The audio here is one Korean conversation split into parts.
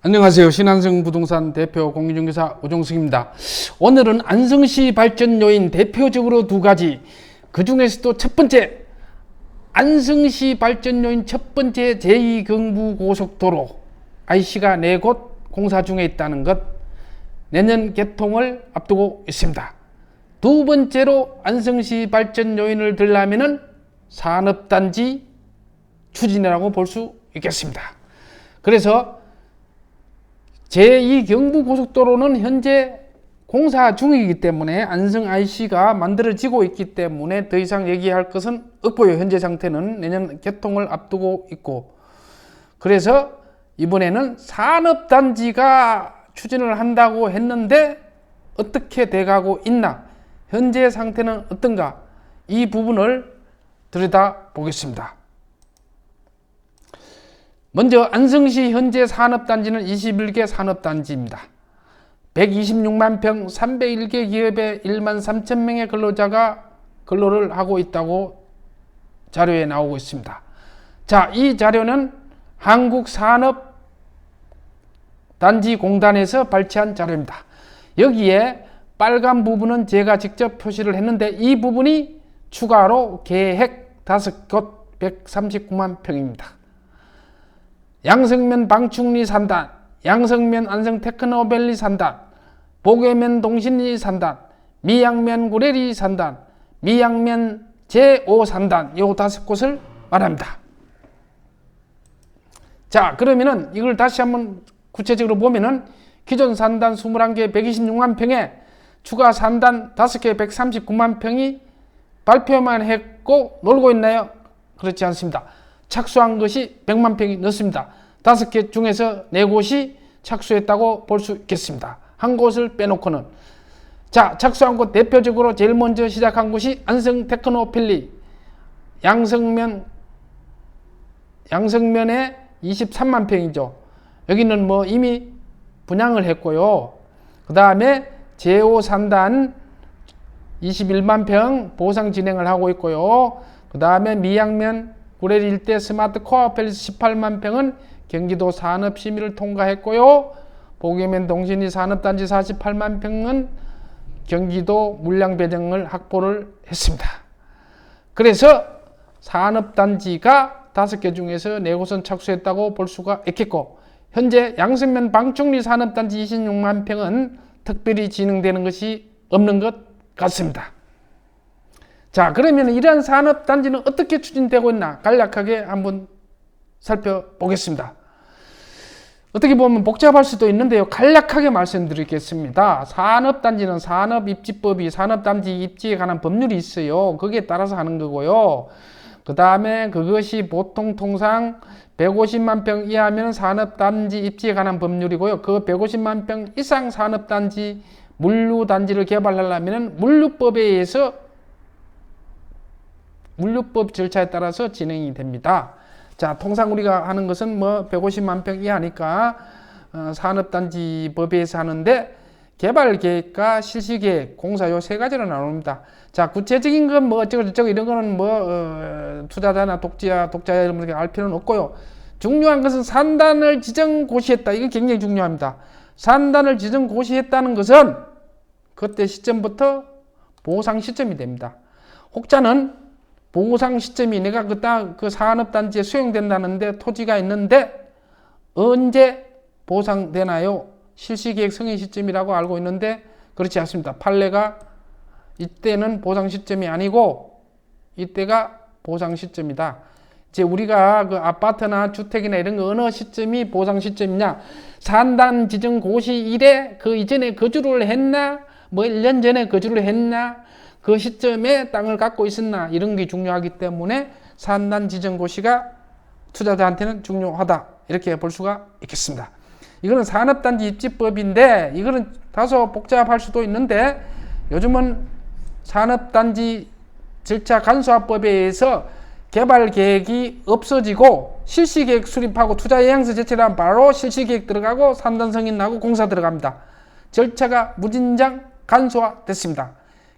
안녕하세요. 신한성 부동산 대표 공인중개사 오종석입니다. 오늘은 안성시 발전 요인 대표적으로 두 가지, 그 중에서도 첫 번째, 안성시 발전 요인 첫 번째 제2경부고속도로 IC가 4곳 공사 중에 있다는 것, 내년 개통을 앞두고 있습니다. 두 번째로 안성시 발전 요인을 들려면은 산업단지 추진이라고 볼 수 있겠습니다. 그래서 제2경부고속도로는 현재 공사 중이기 때문에 안성 IC가 만들어지고 있기 때문에 더 이상 얘기할 것은 없고요. 현재 상태는 내년 개통을 앞두고 있고, 그래서 이번에는 산업단지가 추진을 한다고 했는데 어떻게 돼가고 있나, 현재 상태는 어떤가, 이 부분을 들여다보겠습니다. 먼저 안성시 현재 산업단지는 21개 산업단지입니다. 126만 평 301개 기업에 1만 3천 명의 근로자가 근로를 하고 있다고 자료에 나오고 있습니다. 자, 이 자료는 한국산업단지공단에서 발췌한 자료입니다. 여기에 빨간 부분은 제가 직접 표시를 했는데, 이 부분이 추가로 계획 5곳 139만 평입니다. 양성면 방충리 산단, 양성면 안성테크노밸리 산단, 보계면 동신리 산단, 미양면 구례리 산단, 미양면 제5 산단, 요 5곳을 말합니다. 자, 그러면은 이걸 다시 한번 구체적으로 보면은 기존 산단 21개 126만 평에 추가 산단 5개 139만 평이 발표만 했고 놀고 있나요? 그렇지 않습니다. 착수한 것이 100만 평이 넘습니다. 5개 중에서 4곳이 착수했다고 볼 수 있겠습니다. 한 곳을 빼놓고는. 자, 착수한 곳 대표적으로 제일 먼저 시작한 곳이 안성테크노밸리, 양성면에 23만 평이죠. 여기는 뭐 이미 분양을 했고요. 그 다음에 제5 산단 21만 평 보상 진행을 하고 있고요. 그 다음에 미양면 구례리 일대 스마트 코어 팰리스 18만 평은 경기도 산업심의를 통과했고요. 보계면 동신리 산업단지 48만 평은 경기도 물량배정을 확보를 했습니다. 그래서 산업단지가 5개 중에서 4곳은 착수했다고 볼 수가 있겠고, 현재 양성면 방충리 산업단지 26만 평은 특별히 진행되는 것이 없는 것 같습니다. 자, 그러면 이러한 산업단지는 어떻게 추진되고 있나 간략하게 한번 살펴보겠습니다. 어떻게 보면 복잡할 수도 있는데요, 간략하게 말씀드리겠습니다. 산업단지는 산업입지법이, 산업단지 입지에 관한 법률이 있어요. 거기에 따라서 하는 거고요. 그 다음에 그것이 보통 통상 150만 평 이하면 산업단지 입지에 관한 법률이고요. 그 150만 평 이상 산업단지 물류단지를 개발하려면 물류법에 의해서 물류법 절차에 따라서 진행이 됩니다. 자, 통상 우리가 하는 것은 뭐 150만 평 이하니까 산업단지 법에 의해서 하는데, 개발계획과 실시계획, 공사 요 3가지로 나눕니다. 자, 구체적인 건 뭐 어쩌고저쩌고 이런 거는 뭐 투자자나 독자 여러분들께 알 필요는 없고요. 중요한 것은 산단을 지정 고시했다. 이거 굉장히 중요합니다. 산단을 지정 고시했다는 것은 그때 시점부터 보상 시점이 됩니다. 혹자는 보상 시점이 내가 그 산업단지에 수용된다는데 토지가 있는데 언제 보상되나요? 실시계획 승인 시점이라고 알고 있는데 그렇지 않습니다. 판례가 이때는 보상 시점이 아니고 이때가 보상 시점이다. 이제 우리가 그 아파트나 주택이나 이런 거 어느 시점이 보상 시점이냐, 산단 지정 고시 이래 그 이전에 거주를 했나, 뭐 1년 전에 거주를 했나, 그 시점에 땅을 갖고 있었나, 이런 게 중요하기 때문에 산단 지정 고시가 투자자한테는 중요하다, 이렇게 볼 수가 있겠습니다. 이거는 산업단지 입지법인데 이거는 다소 복잡할 수도 있는데, 요즘은 산업단지 절차 간소화법에 의해서 개발계획이 없어지고 실시계획 수립하고 투자예약서 제출하면 바로 실시계획 들어가고 산단 승인 나고 공사 들어갑니다. 절차가 무진장 간소화됐습니다.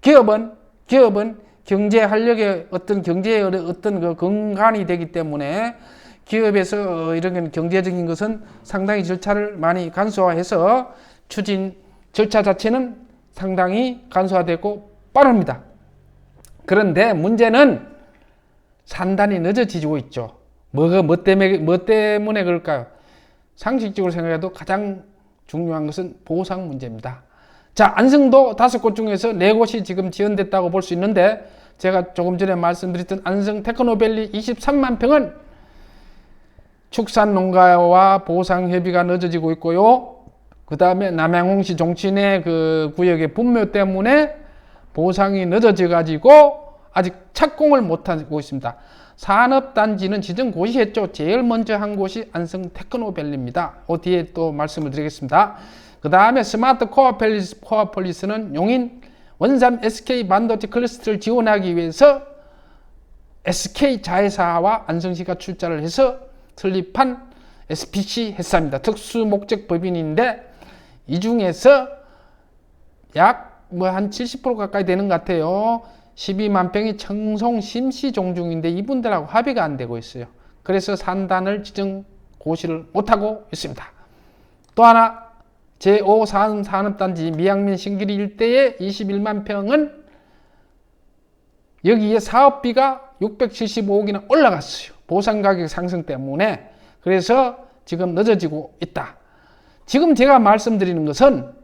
기업은 경제 활력의 어떤 경제의 어떤 그 근간이 되기 때문에 기업에서 이런 경제적인 것은 상당히 절차를 많이 간소화해서 추진 절차 자체는 상당히 간소화되고 빠릅니다. 그런데 문제는 산단이 늦어지고 있죠. 뭐 때문에 그럴까요? 상식적으로 생각해도 가장 중요한 것은 보상 문제입니다. 자, 안성도 5곳 중에서 4곳이 지금 지연됐다고 볼 수 있는데, 제가 조금 전에 말씀드렸던 안성 테크노밸리 23만 평은 축산 농가와 보상 협의가 늦어지고 있고요. 그 다음에 남양홍시 종친의 그 구역의 분묘 때문에 보상이 늦어져 가지고 아직 착공을 못하고 있습니다. 산업단지는 지정 고시했죠. 제일 먼저 한 곳이 안성 테크노밸리입니다. 뒤에 또 말씀을 드리겠습니다. 그 다음에 스마트 코어폴리스는 용인 원산 SK 반도체 클러스터를 지원하기 위해서 SK 자회사와 안성시가 출자를 해서 설립한 SPC 회사입니다. 특수목적 법인인데 이 중에서 약 한 70% 가까이 되는 것 같아요. 12만 평이 청송 심시 종중인데 이분들하고 합의가 안 되고 있어요. 그래서 산단을 지정 고시를 못하고 있습니다. 또 하나 제5 산업단지 미양면 신길이 일대의 21만 평은 여기에 사업비가 675억이나 올라갔어요. 보상가격 상승 때문에. 그래서 지금 늦어지고 있다. 지금 제가 말씀드리는 것은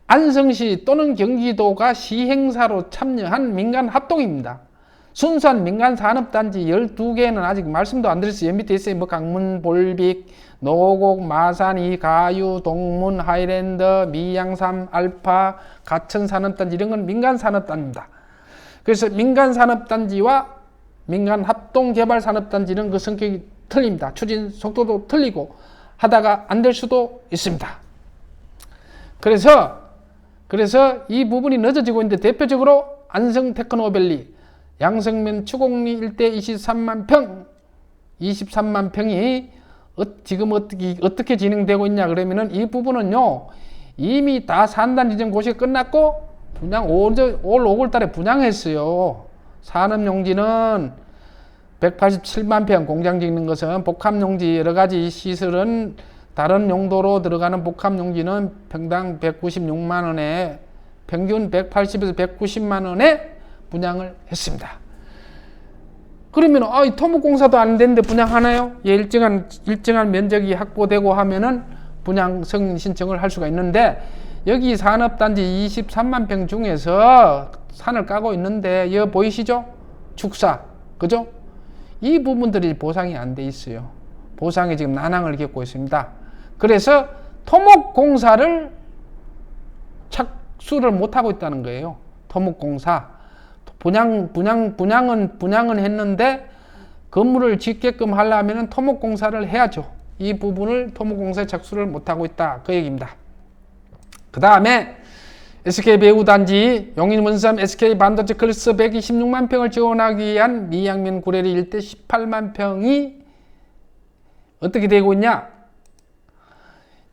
안성시 또는 경기도가 시행사로 참여한 민간 합동입니다. 순수한 민간 산업단지 12개는 아직 말씀도 안 드렸어요. 밑에 있어요. 뭐 강문, 볼빅, 노곡, 마산, 가유, 동문, 하이랜드, 미양삼, 알파, 가천 산업단지 이런 건 민간 산업단지입니다. 그래서 민간 산업단지와 민간 합동개발 산업단지는 그 성격이 틀립니다. 추진 속도도 틀리고 하다가 안 될 수도 있습니다. 그래서 이 부분이 늦어지고 있는데 대표적으로 안성 테크노밸리, 양성면 추곡리 일대 23만 평이 지금 어떻게 진행되고 있냐 그러면은 이 부분은요 이미 다 산단 지정 고시가 끝났고 분양 올 5월 달에 분양했어요. 산업용지는 187만 평, 공장 짓는 것은 복합용지 여러 가지 시설은 다른 용도로 들어가는 복합용지는 평당 196만 원에 평균 180에서 190만 원에 분양을 했습니다. 그러면 이 토목공사도 안 되는데 분양하나요? 예, 일정한 면적이 확보되고 하면은 분양 승인 신청을 할 수가 있는데 여기 산업단지 23만 평 중에서 산을 까고 있는데 여기 보이시죠? 축사, 그죠? 이 부분들이 보상이 안 돼 있어요. 보상이 지금 난항을 겪고 있습니다. 그래서 토목공사를 착수를 못하고 있다는 거예요. 토목공사. 분양은 했는데 건물을 짓게끔 하려면 토목공사를 해야죠. 이 부분을 토목공사에 착수를 못하고 있다. 그 얘기입니다. 그 다음에 SK 배우단지 용인 원삼 SK 반도체 클러스터 126만 평을 지원하기 위한 미양면 구례리 일대 18만 평이 어떻게 되고 있냐?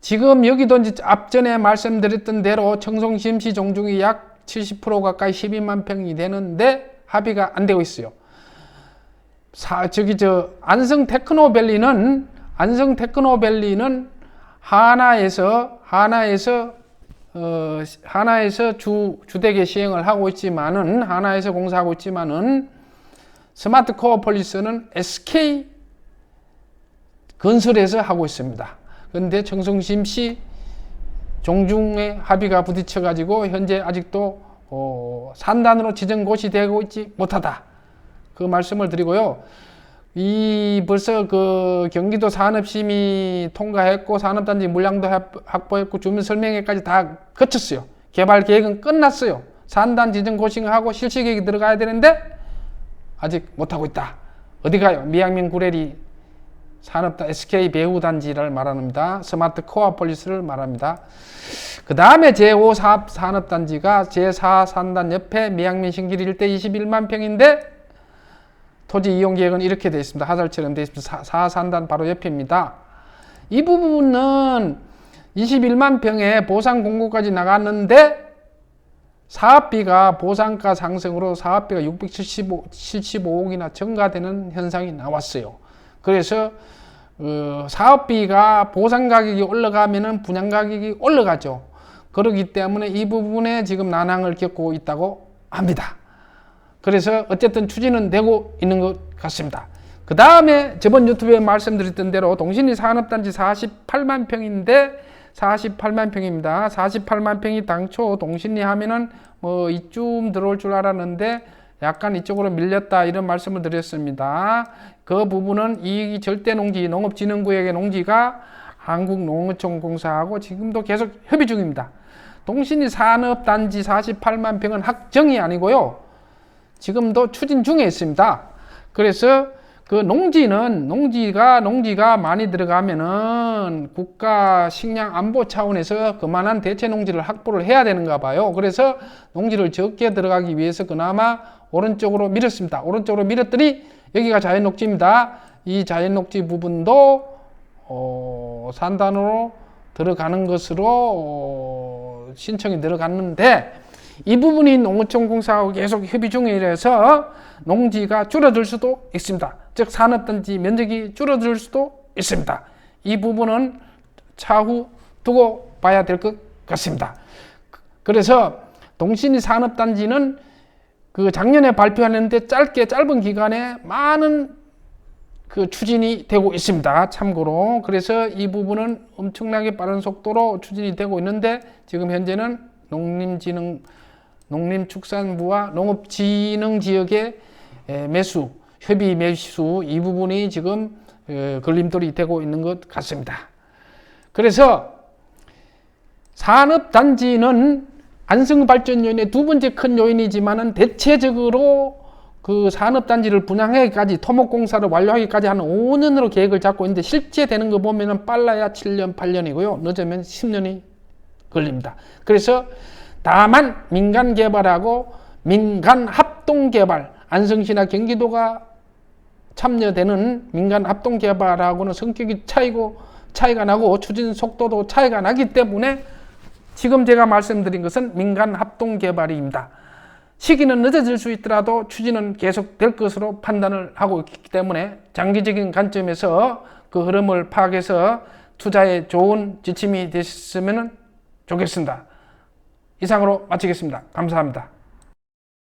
지금 여기도 이제 앞전에 말씀드렸던 대로 청송 심시 종중이 약 70% 가까이 12만 평이 되는데 합의가 안 되고 있어요. 안성 테크노밸리는 하나에서 주택에 시행을 하고 있지만은 하나에서 공사하고 있지만은 스마트 코어폴리스는 SK 건설에서 하고 있습니다. 그런데 청송심시 종중에 합의가 부딪혀 가지고 현재 아직도 산단으로 지정 고시되고 있지 못하다. 그 말씀을 드리고요. 벌써 그 경기도 산업심의 통과했고 산업단지 물량도 확보했고 주민 설명회까지 다 거쳤어요. 개발 계획은 끝났어요. 산단 지정 고시하고 실시 계획이 들어가야 되는데 아직 못하고 있다. 어디 가요? 미양면 구례리 산업단 SK 배후단지를 말합니다. 스마트 코어폴리스를 말합니다. 그 다음에 제5 산업단지가 제4 산단 옆에 미양면 신길이 일대 21만 평인데 토지 이용 계획은 이렇게 되어 있습니다. 하살처럼 되어 있습니다. 4산단 바로 옆입니다. 이 부분은 21만 평에 보상 공고까지 나갔는데 사업비가 보상가 상승으로 사업비가 675억이나 증가되는 현상이 나왔어요. 그래서 사업비가 보상 가격이 올라가면은 분양 가격이 올라가죠. 그렇기 때문에 이 부분에 지금 난항을 겪고 있다고 합니다. 그래서 어쨌든 추진은 되고 있는 것 같습니다. 그 다음에 저번 유튜브에 말씀드렸던 대로 동신리 산업단지 48만 평인데 48만 평입니다. 48만 평이 당초 동신리 하면은 뭐 이쯤 들어올 줄 알았는데 약간 이쪽으로 밀렸다 이런 말씀을 드렸습니다. 그 부분은 이 절대농지 농업진흥구역의 농지가 한국농어촌공사하고 지금도 계속 협의 중입니다. 동신리 산업단지 48만 평은 확정이 아니고요. 지금도 추진 중에 있습니다. 그래서 그 농지가 많이 들어가면은 국가 식량 안보 차원에서 그만한 대체 농지를 확보를 해야 되는가 봐요. 그래서 농지를 적게 들어가기 위해서 그나마 오른쪽으로 밀었습니다. 오른쪽으로 밀었더니 여기가 자연녹지입니다. 이 자연녹지 부분도 산단으로 들어가는 것으로 신청이 들어갔는데 이 부분이 농어촌공사하고 계속 협의 중이라서 농지가 줄어들 수도 있습니다. 즉 산업단지 면적이 줄어들 수도 있습니다. 이 부분은 차후 두고 봐야 될 것 같습니다. 그래서 동신리 산업단지는 그 작년에 발표하는데 짧은 기간에 많은 그 추진이 되고 있습니다. 참고로. 그래서 이 부분은 엄청나게 빠른 속도로 추진이 되고 있는데 지금 현재는 농림축산부와 농업진흥지역의 협의 매수 이 부분이 지금 걸림돌이 되고 있는 것 같습니다. 그래서 산업단지는 안성발전 요인의 두 번째 큰 요인이지만은 대체적으로 그 산업단지를 분양하기까지 토목공사를 완료하기까지 한 5년으로 계획을 잡고 있는데 실제 되는 거 보면은 빨라야 7년, 8년이고요. 늦으면 10년이 걸립니다. 그래서 다만 민간 개발하고 민간 합동 개발, 안성시나 경기도가 참여되는 민간 합동 개발하고는 성격이 차이가 나고 추진 속도도 차이가 나기 때문에 지금 제가 말씀드린 것은 민간 합동 개발입니다. 시기는 늦어질 수 있더라도 추진은 계속될 것으로 판단을 하고 있기 때문에 장기적인 관점에서 그 흐름을 파악해서 투자에 좋은 지침이 되셨으면 좋겠습니다. 이상으로 마치겠습니다. 감사합니다.